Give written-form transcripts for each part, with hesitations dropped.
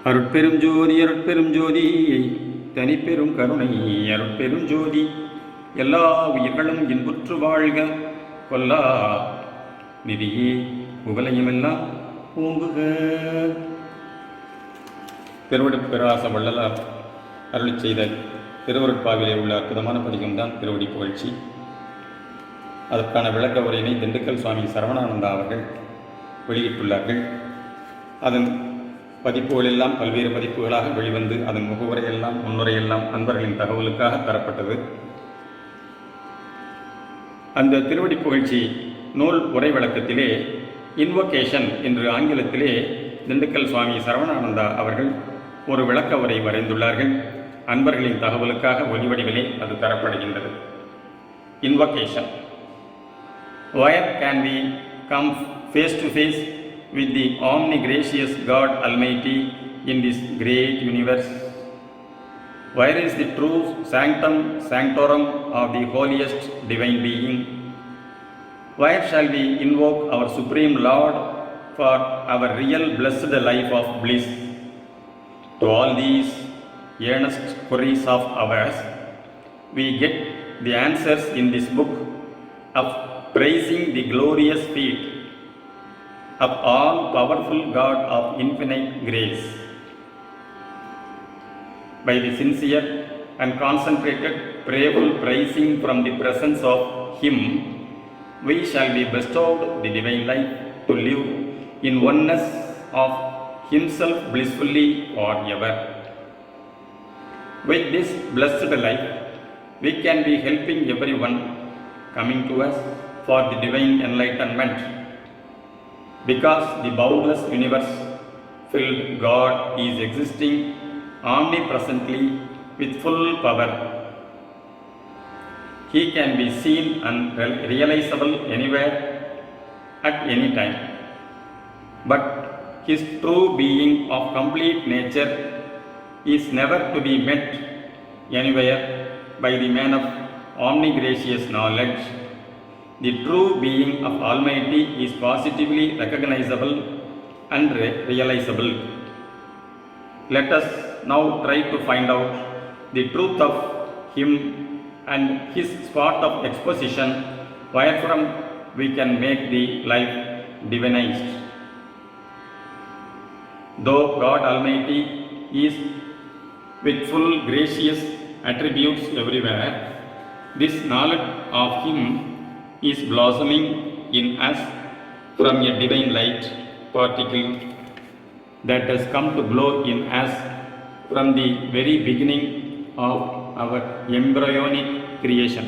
அருட்பெரும் ஜோதி அருட்பெரும் ஜோதி தனிப்பெரும் கருணை அருட்பெரும் ஜோதி எல்லா உயிர்களும் இன்புற்று வாழ்க கொல்லா நிதியே உகலையுமெல்லாம் ஓங்குக. திருவடிப்பெராச வள்ளலார் அருளி செய்த திருவருட்பாவிலே உள்ள அற்புதமான பதிகம்தான் திருவடி புகழ்ச்சி. அதற்கான விளக்க உரையினை திண்டுக்கல் சுவாமி சரவணானந்தா அவர்கள் வெளியிட்டுள்ளார்கள். அதன் பதிப்புகளெல்லாம் பல்வேறு பதிப்புகளாக வெளிவந்து அதன் முகவுரையெல்லாம் முன்னுரையெல்லாம் நண்பர்களின் தகவலுக்காக தரப்பட்டது. அந்த திருவடி புகழ்ச்சி நூல் உரை விளக்கத்திலே இன்வொகேஷன் என்று ஆங்கிலத்திலே திண்டுக்கல் சுவாமி சரவணானந்தா அவர்கள் ஒரு விளக்க உரை வரைந்துள்ளார்கள். அன்பர்களின் தகவலுக்காக ஒலிவடிவிலே அது தரப்படுகின்றது. Invocation. Where can we come face to face with the omnigracious God Almighty in this great universe? Where is the true sanctum sanctorum of the holiest divine being? Where shall we invoke our Supreme Lord for our real blessed life of bliss? To all these earnest queries of ours, we get the answers in this book of praising the glorious feet of all powerful God of infinite grace. By the sincere and concentrated prayerful praising from the presence of Him, we shall be bestowed the divine life to live in oneness of Himself blissfully forever. With this blessed life, we can be helping everyone coming to us for the divine enlightenment, because the boundless universe filled God is existing omnipresently with full power. He can be seen and realizable anywhere at any time, but His true being of complete nature is never to be met anywhere by the man of omnigracious knowledge. The true being of Almighty is positively recognizable and realizable. Let us now try to find out the truth of Him and His spot of exposition, wherefrom we can make the life divinized. Though God Almighty is with full gracious attributes everywhere, this knowledge of Him is blossoming in us from a divine light particle that has come to glow in us from the very beginning of our embryonic creation.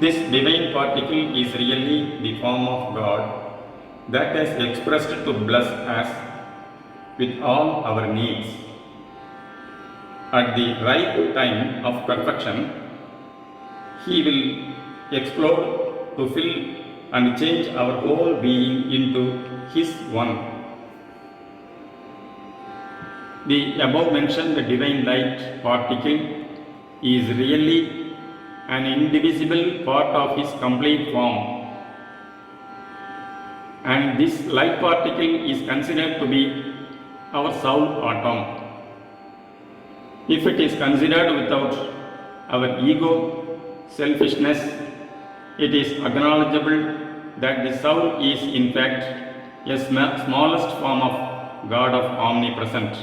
This divine particle is really the form of God that has expressed to bless us with all our needs. At the right time of perfection, He will explode to fill and change our whole being into His one. The above mentioned divine light particle is really an indivisible part of His complete form, and this light particle is considered to be our soul atom. If it is considered without our ego, selfishness, it is acknowledgeable that the soul is in fact a smallest form of God of omnipresent.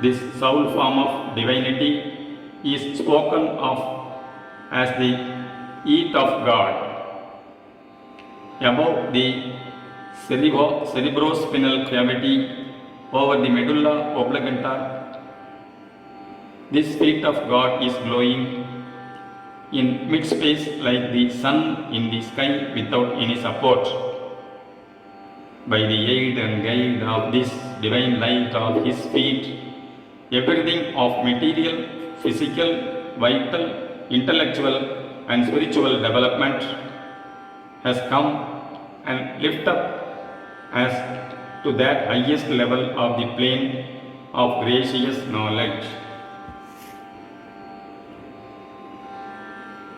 This soul form of divinity is spoken of as the heat of God. Above the cerebrospinal cavity over the medulla oblongata, this feet of God is glowing in mid-space like the sun in the sky without any support. By the aid and guide of this divine light of His feet, everything of material, physical, vital, intellectual and spiritual development has come and lifted up as to that highest level of the plane of gracious knowledge.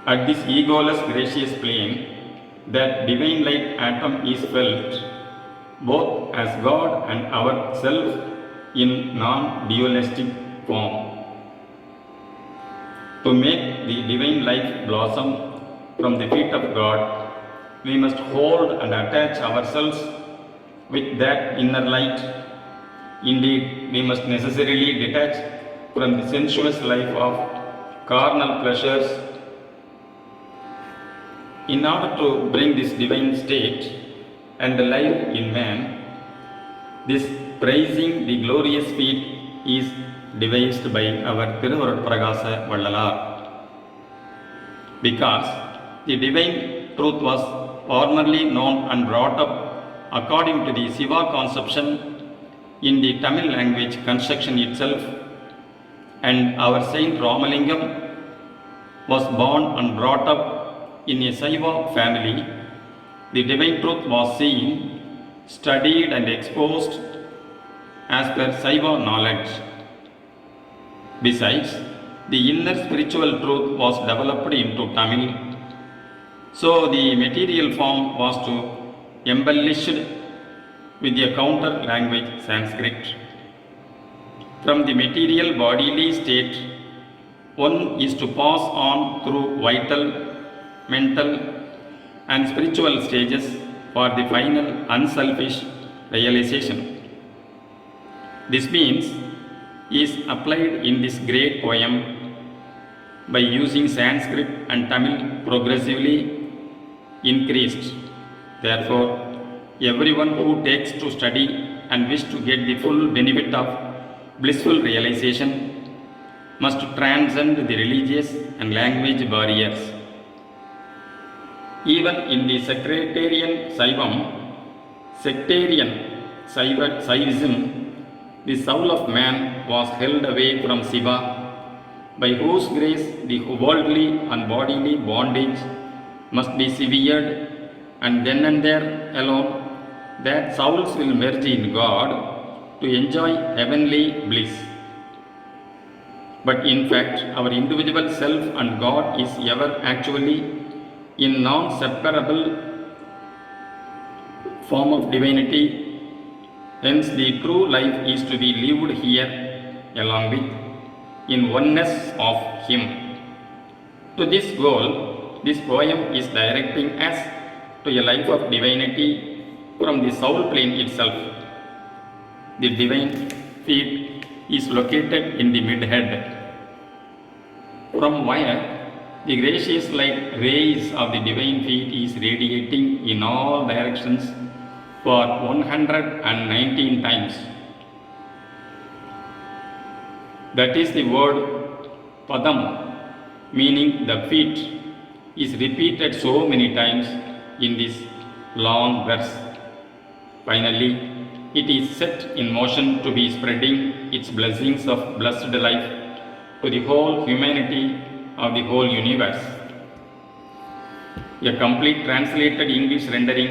At this egoless gracious plane, that divine light atom is felt both as God and ourself in non-dualistic form. To make the divine life blossom from the feet of God, we must hold and attach ourselves with that inner light. Indeed, we must necessarily detach from the sensuous life of carnal pleasures in order to bring this divine state and life in man. This praising the glorious feat is devised by our Tiruvurudpragasa Vallalar. Because the divine truth was formerly known and brought up according to the Siva conception in the Tamil language construction itself, and our Saint Ramalingam was born and brought up in a Saiva family, the divine truth was seen, studied and exposed as per Saiva knowledge. Besides, the inner spiritual truth was developed into Tamil, so the material form was to embellished with a counter language Sanskrit. From the material bodily state, one is to pass on through vital, mental and spiritual stages for the final unselfish realization. This means is applied in this great poem by using Sanskrit and Tamil progressively increased. Therefore, everyone who takes to study and wish to get the full benefit of blissful realization must transcend the religious and language barriers. Even in the sectarian Saivism, the soul of man was held away from Siva, by whose grace the worldly and bodily bondage must be severed, and then and there alone that souls will merge in God to enjoy heavenly bliss. But in fact, our individual self and God is ever actually in non-separable form of divinity. Hence, the true life is to be lived here along with, in oneness of Him. To this goal, this poem is directing us to a life of divinity from the soul plane itself. The divine feet is located in the midhead, from where the gracious light rays of the divine feet is radiating in all directions for 119 times. That is the word Padam, meaning the feet, is repeated so many times in this long verse. Finally, it is set in motion to be spreading its blessings of blessed life to the whole humanity of the whole universe. A complete translated English rendering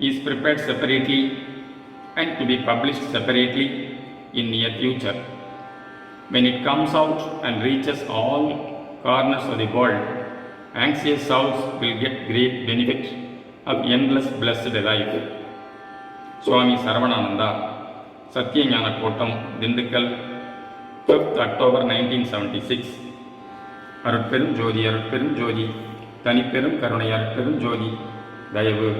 is prepared separately and to be published separately in near future. When it comes out and reaches all corners of the world, anxious souls will get great benefit of endless blessed life. Swami Sarvanananda, Satyanyana Kotam, Dindikkal, 5th October 1976. அருட்பெரும் ஜோதி அருட்பெரும் ஜோதி தனிப்பெரும் கருணை அருட்பெரும் ஜோதி தயவு